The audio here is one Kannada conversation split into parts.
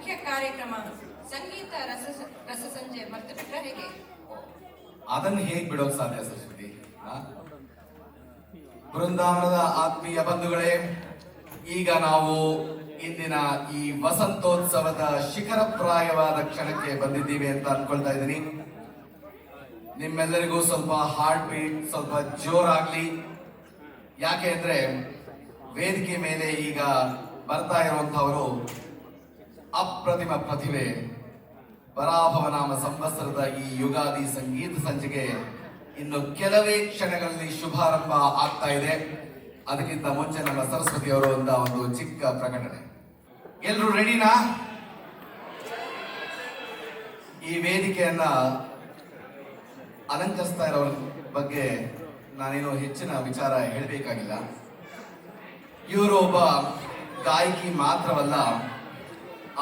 ಮುಖ್ಯ ಕಾರ್ಯಕ್ರಮ ಸಂಗೀತ ರಸಸಂಜೆ ಮರ್ತು ಬಿಟ್ರೆ ಹೇಗೆ? ಅದನ್ನು ಹೇಗೆ ಬಿಡೋಕ್ ಸಾಧ್ಯ ಸರಸ್ವತಿ? ಬೃಂದಾವನದ ಆತ್ಮೀಯ ಬಂಧುಗಳೇ, ಈಗ ನಾವು ಇಂದಿನ ಈ ವಸಂತೋತ್ಸವದ ಶಿಖರಪ್ರಾಯವಾದ ಕ್ಷಣಕ್ಕೆ ಬಂದಿದ್ದೀವಿ ಅಂತ ಅನ್ಕೊಳ್ತಾ ಇದ್ದೀನಿ. ನಿಮ್ಮೆಲ್ಲರಿಗೂ ಸ್ವಲ್ಪ ಹಾರ್ಟ್ ಬೀಟ್ ಸ್ವಲ್ಪ ಜೋರಾಗ್ಲಿ. ಯಾಕೆ ಅಂದ್ರೆ ವೇದಿಕೆ ಮೇಲೆ ಈಗ ಬರ್ತಾ ಇರುವಂತಹವರು ಅಪ್ರತಿಮ ಪ್ರತಿಭೆ. ಪರಾಭವನಾಮ ಸಂವತ್ಸರದ ಈ ಯುಗಾದಿ ಸಂಗೀತ ಸಂಚಿಕೆ ಇನ್ನು ಕೆಲವೇ ಕ್ಷಣಗಳಲ್ಲಿ ಶುಭಾರಂಭ ಆಗ್ತಾ ಇದೆ. ಅದಕ್ಕಿಂತ ಮುಂಚೆ ನಮ್ಮ ಸರಸ್ವತಿ ಅವರು ಅಂತ ಒಂದು ಚಿಕ್ಕ ಪ್ರಕಟಣೆ. ಎಲ್ರು ರೆಡಿನಾ? ಈ ವೇದಿಕೆಯನ್ನ ಅಲಂಕರಿಸ್ತಾ ಇರೋರ ಬಗ್ಗೆ ನಾನೇನು ಹೆಚ್ಚಿನ ವಿಚಾರ ಹೇಳಬೇಕಾಗಿಲ್ಲ. ಇವರು ಒಬ್ಬ ಗಾಯಕಿ ಮಾತ್ರವಲ್ಲ,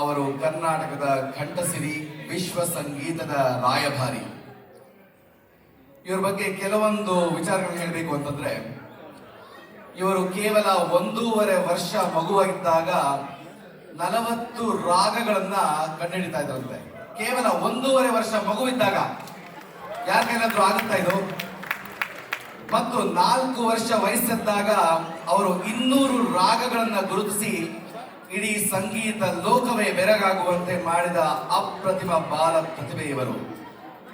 ಅವರು ಕರ್ನಾಟಕದ ಕಂಠಸಿರಿ, ವಿಶ್ವ ಸಂಗೀತದ ರಾಯಭಾರಿ. ಇವ್ರ ಬಗ್ಗೆ ಕೆಲವೊಂದು ವಿಚಾರಗಳನ್ನ ಹೇಳಬೇಕು ಅಂತಂದ್ರೆ, ಇವರು ಕೇವಲ 1.5 ವರ್ಷ ಮಗುವಾಗಿದ್ದಾಗ 40 ರಾಗಗಳನ್ನ ಕಂಡುಹಿಡಿತಾ ಇದ್ರಂತೆ. ಕೇವಲ 1.5 ವರ್ಷ ಮಗುವಿದ್ದಾಗ. ಯಾಕೆನಾದ್ರೂ ಆಗುತ್ತಾ ಇದು? ಮತ್ತು 4 ವರ್ಷ ವಯಸ್ಸಿದ್ದಾಗ ಅವರು 200 ರಾಗಗಳನ್ನ ಗುರುತಿಸಿ ಇಡೀ ಸಂಗೀತ ಲೋಕವೇ ಬೆರಗಾಗುವಂತೆ ಮಾಡಿದ ಅಪ್ರತಿಮ ಬಾಲ ಪ್ರತಿಭೆ ಇವರು.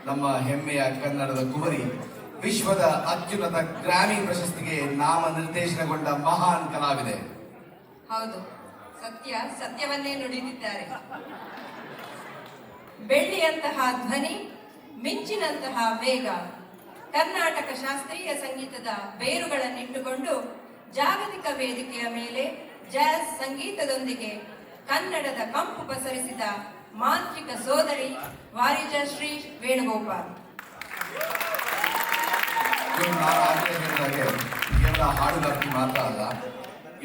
ನಮ್ಮ ಹೆಮ್ಮೆಯ ಕನ್ನಡದ ಕುವರಿ, ವಿಶ್ವದ ಅತ್ಯುನ್ನತ ಗ್ರಾಮಿ ಪ್ರಶಸ್ತಿಗೆ ನಾಮ ನಿರ್ದೇಶನಗೊಂಡ ಮಹಾನ್ ಕಲಾವಿದೆ. ಹೌದು, ಸತ್ಯವನ್ನೇ ನುಡಿದಿದ್ದಾರೆ. ಬೆಳ್ಳಿಯಂತಹ ಧ್ವನಿ, ಮಿಂಚಿನಂತಹ ವೇಗ, ಕರ್ನಾಟಕ ಶಾಸ್ತ್ರೀಯ ಸಂಗೀತದ ಬೇರುಗಳನ್ನಿಟ್ಟುಕೊಂಡು ಜಾಗತಿಕ ವೇದಿಕೆಯ ಮೇಲೆ ಜಾಝ್ ಸಂಗೀತದೊಂದಿಗೆ ಕನ್ನಡದ ಕಂಪು ಪಸರಿಸಿದ ಮಾಂತ್ರಿಕ ಸೋದರಿ ವಾರಿಜಶ್ರೀ ವೇಣುಗೋಪಾಲ್. ಕೇವಲ ಹಾಡುಗಾರ್ತಿ ಮಾತ್ರ ಅಲ್ಲ,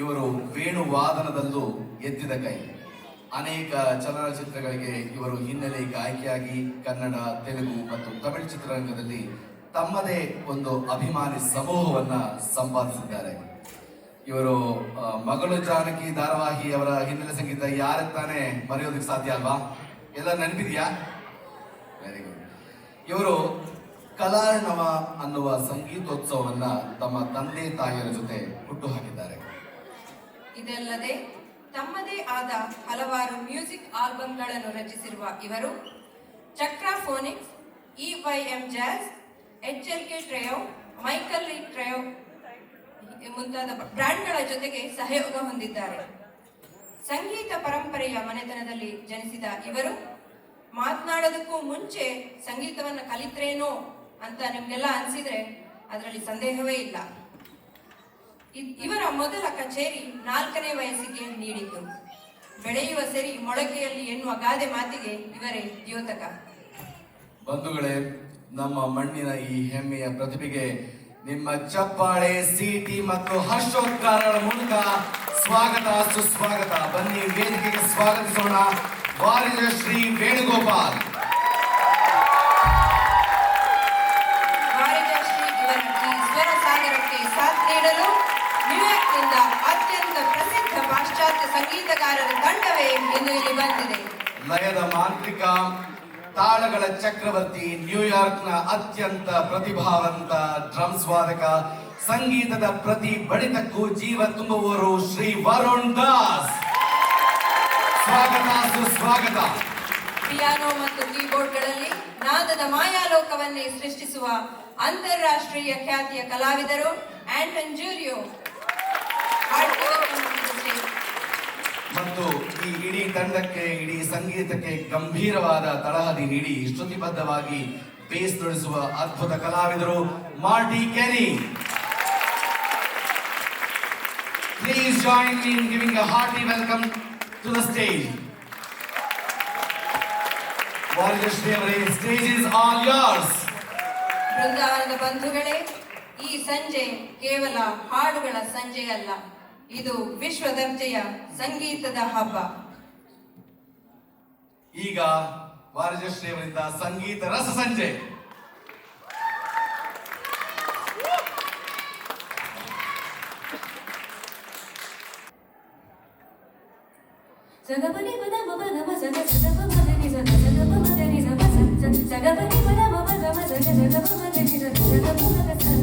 ಇವರು ವೇಣುವಾದನದಲ್ಲೂ ಎದ್ದಿದ ಕೈ. ಅನೇಕ ಚಲನಚಿತ್ರಗಳಿಗೆ ಇವರು ಹಿನ್ನೆಲೆ ಗಾಯಕಿಯಾಗಿ ಕನ್ನಡ, ತೆಲುಗು ಮತ್ತು ತಮಿಳು ಚಿತ್ರರಂಗದಲ್ಲಿ ತಮ್ಮದೇ ಒಂದು ಅಭಿಮಾನಿ ಸಮೂಹವನ್ನ ಸಂಪಾದಿಸಿದ್ದಾರೆ. ಇವರು ಮಗಳು ಜಾನಕಿ ಧಾರಾವಾಹಿ ಅವರ ಹಿನ್ನೆಲೆ ಸಂಗೀತ ಯಾರ ತಾನೇ ಮರೆಯೋದಕ್ಕೆ ಸಾಧ್ಯ ಅಲ್ವಾ? ಎಲ್ಲ ನೆನಪಿದೆಯಾ? Very good. ಇವರು ಕಲಾರ್ಣವ ಅನ್ನುವ ಸಂಗೀತೋತ್ಸವವನ್ನ ತಮ್ಮ ತಂದೆ ತಾಯಿಯರ ಜೊತೆ ಹುಟ್ಟುಹಾಕಿದ್ದಾರೆ. ಇದಲ್ಲದೆ ತಮ್ಮದೇ ಆದ ಹಲವಾರು ಮ್ಯೂಸಿಕ್ ಆಲ್ಬಂಗಳನ್ನು ರಚಿಸಿರುವ ಇವರು ಚಕ್ರಾಫೋನಿಕ್ಸ್, EYM jazz, HLK trio, Michael read trio ಮುಂತಾದ ಬ್ರ್ಯಾಂಡ್ಗಳ ಜೊತೆಗೆ ಸಹಯೋಗ ಹೊಂದಿದ್ದಾರೆ. ಸಂಗೀತ ಪರಂಪರೆಯ ಮನೆತನದಲ್ಲಿ ಜನಿಸಿದ ಇವರು ಮಾತನಾಡೋದಕ್ಕೂ ಮುಂಚೆ ಸಂಗೀತವನ್ನು ಕಲಿತ್ರೇನೋ ಅಂತ ನಿಮ್ಗೆಲ್ಲ ಅನ್ಸಿದ್ರೆ ಅದರಲ್ಲಿ ಸಂದೇಹವೇ ಇಲ್ಲ. ಇವರ ಮೊದಲ ಕಚೇರಿ 4ನೇ ವಯಸ್ಸಿಗೆ ನೀಡಿದ್ದು. ಬೆಳೆಯುವ ಸರಿ ಮೊಳಕೆಯಲ್ಲಿ ಎನ್ನುವ ಗಾದೆ ಮಾತಿಗೆ ಇವರೇ ದ್ಯೋತಕ. ಬಂಧುಗಳೇ, ನಮ್ಮ ಮಣ್ಣಿನ ಈ ಹೆಮ್ಮೆಯ ಪ್ರತಿಭೆಗೆ ನಿಮ್ಮ ಚಪ್ಪಾಳೆ, ಸೀಟಿ ಮತ್ತು ಹರ್ಷೋದ್ಗಾರಗಳ ಮೂಲಕ ಸ್ವಾಗತ ಸುಸ್ವಾಗತ. ಬನ್ನಿ ವೇದಿಕೆಗೆ ಸ್ವಾಗತಿಸೋಣ ವಾರಿಜಶ್ರೀ ವೇಣುಗೋಪಾಲ್. ವಾರಿಜಶ್ರೀ ಇವರ ಈ ಸ್ವರ ಸಾಗರಕ್ಕೆ ಸಾಥ್ ನೀಡಲು ನ್ಯೂಯಾರ್ಕ್ನಿಂದ ಅತ್ಯಂತ ಪ್ರಸಿದ್ಧ ಪಾಶ್ಚಾತ್ಯ ಸಂಗೀತಗಾರರ ತಂಡವೇ ಇಂದು ಇಲ್ಲಿ ಬಂದಿದೆ. ಲಯದ ಮಾಂತ್ರಿಕ, ತಾಳಗಳ ಚಕ್ರವರ್ತಿ, ನ್ಯೂಯಾರ್ಕ್ನ ಅತ್ಯಂತ ಪ್ರತಿಭಾವಂತ ಡ್ರಮ್ಸ್ ವಾದಕ, ಸಂಗೀತದ ಪ್ರತಿ ಬಡಿತಕ್ಕೂ ಜೀವ ತುಂಬುವವರು ಶ್ರೀ ವರುಣ್ ದಾಸ್. ಸ್ವಾಗತ ಸುಸ್ವಾಗತ. ಪಿಯಾನೋ ಮತ್ತು ಕೀಬೋರ್ಡ್ಗಳಲ್ಲಿ ನಾದದ ಮಾಯಾಲೋಕವನ್ನೇ ಸೃಷ್ಟಿಸುವ ಅಂತಾರಾಷ್ಟ್ರೀಯ ಖ್ಯಾತಿಯ ಕಲಾವಿದರು ಆಂಟನ್ ಜೂರಿಯೋ. ಮತ್ತು ಈ ಇಡೀ ತಂಡಕ್ಕೆ, ಇಡೀ ಸಂಗೀತಕ್ಕೆ ಗಂಭೀರವಾದ ತಳಹದಿ ನೀಡಿ ಶ್ರುತಿಬದ್ಧವಾಗಿ ಬೇಸ್ ನುಡಿಸುವ ಅದ್ಭುತ ಕಲಾವಿದರು ಮಾರ್ಟಿ ಕೆನಿ. Please join me in giving a hearty welcome to the stage. ವಾರಿಜಶ್ರೀ ಅವರೇ, stage is all yours. ಬೃಂದಾವನದ ಬಂಧುಗಳೇ, ಈ ಸಂಜೆ ಕೇವಲ ಹಾಡುಗಳ ಸಂಜೆಯಲ್ಲ, ಇದು ವಿಶ್ವ ದರ್ಜೆಯ ಸಂಗೀತದ ಹಬ್ಬ. ಈಗ ವಾರಿಜಶ್ರೀ ಅವರಿಂದ ಸಂಗೀತ ರಸ ಸಂಜೆ. Sagapani pada mama nama saga sagapa madani saga sagapa madani sama sa sagapani pada mama nama saga sagapa madani saga sagapa madani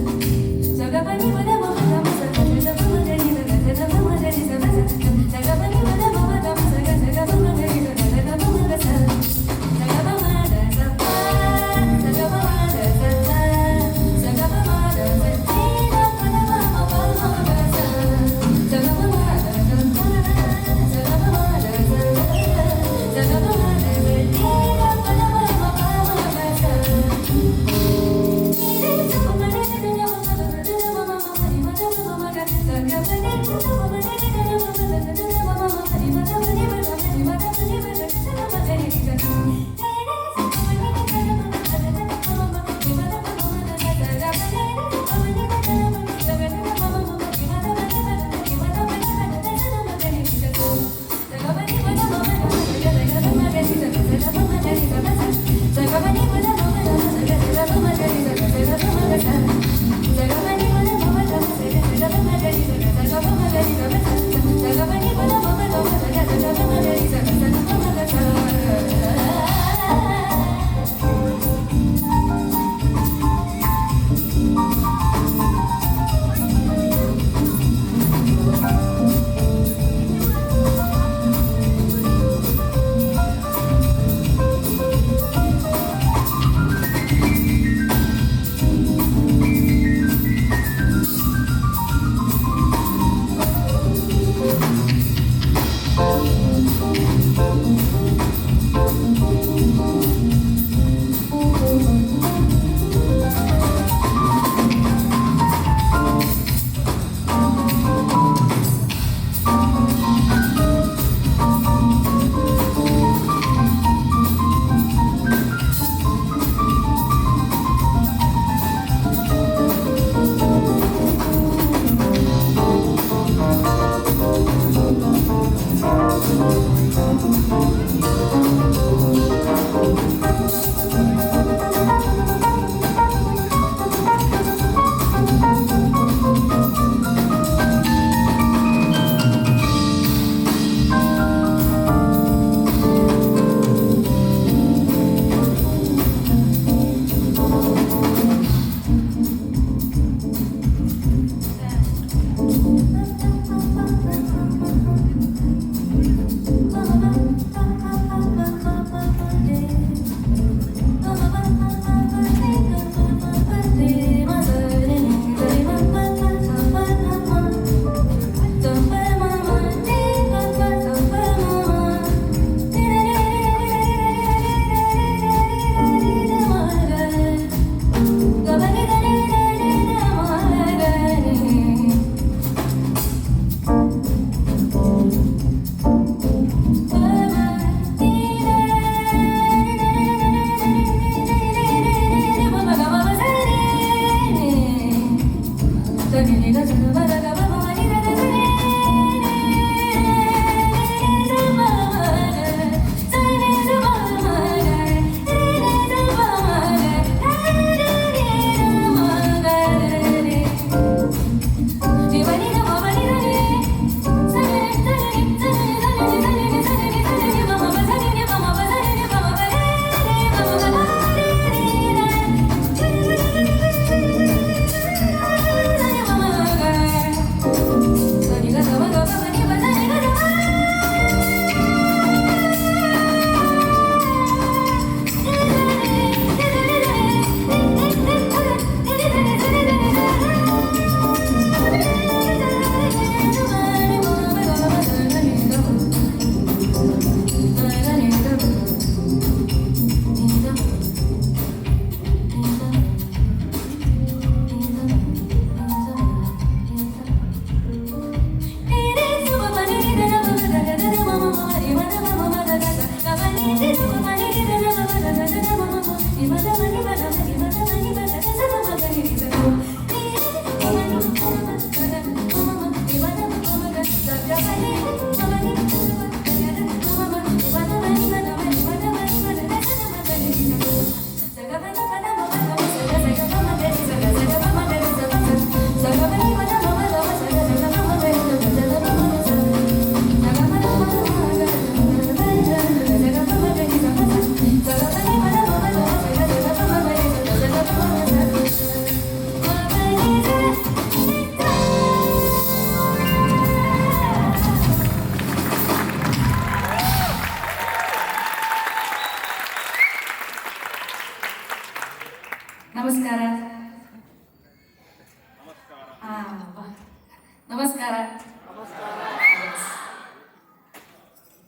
sagapani pada mama nama saga sagapa madani saga sagapa madani sama sa sagapani pada mama nama saga sagapa madani saga sagapa madani sagapa madani sama sagapa madani sagapa madani ina pada mama mama sa sagapa madani sagapa Sagapa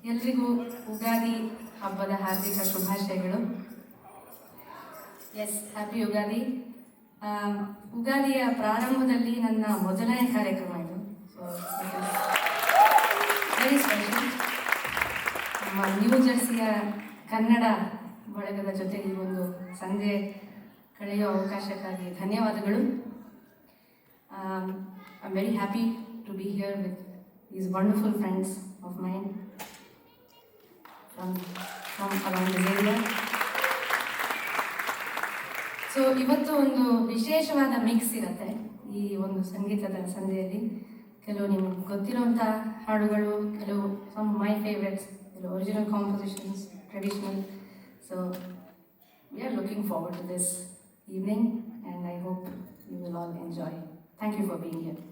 ಎಲ್ರಿಗೂ ಉಗಾದಿ ಹಬ್ಬದ ಹಾರ್ದಿಕ ಶುಭಾಶಯಗಳು. S, happy Ugadi. ಉಗಾದಿಯ ಪ್ರಾರಂಭದಲ್ಲಿ ನನ್ನ ಮೊದಲನೇ ಕಾರ್ಯಕ್ರಮ ಇದು. So very special. ನಮ್ಮ ನ್ಯೂ ಜರ್ಸಿಯ ಕನ್ನಡ ಬಳಗದ ಜೊತೆ ಈ ಒಂದು ಸಂಜೆ ಕಳೆಯುವ ಅವಕಾಶಕ್ಕಾಗಿ ಧನ್ಯವಾದಗಳು. I am very happy to be here with these wonderful friends of mine from around the area. ಸೊ ಇವತ್ತು ಒಂದು ವಿಶೇಷವಾದ ಮಿಕ್ಸ್ ಇರುತ್ತೆ ಈ ಒಂದು ಸಂಗೀತದ ಸಂಜೆಯಲ್ಲಿ. ಕೆಲವು ನಿಮ್ಗೆ ಗೊತ್ತಿರುವಂಥ ಹಾಡುಗಳು, ಕೆಲವು ಸಮ್ ಮೈ ಫೇವ್ರೆಟ್ಸ್, ಕೆಲವು original compositions, traditional. So we are looking forward to this evening and I hope you will all enjoy. Thank you for being here.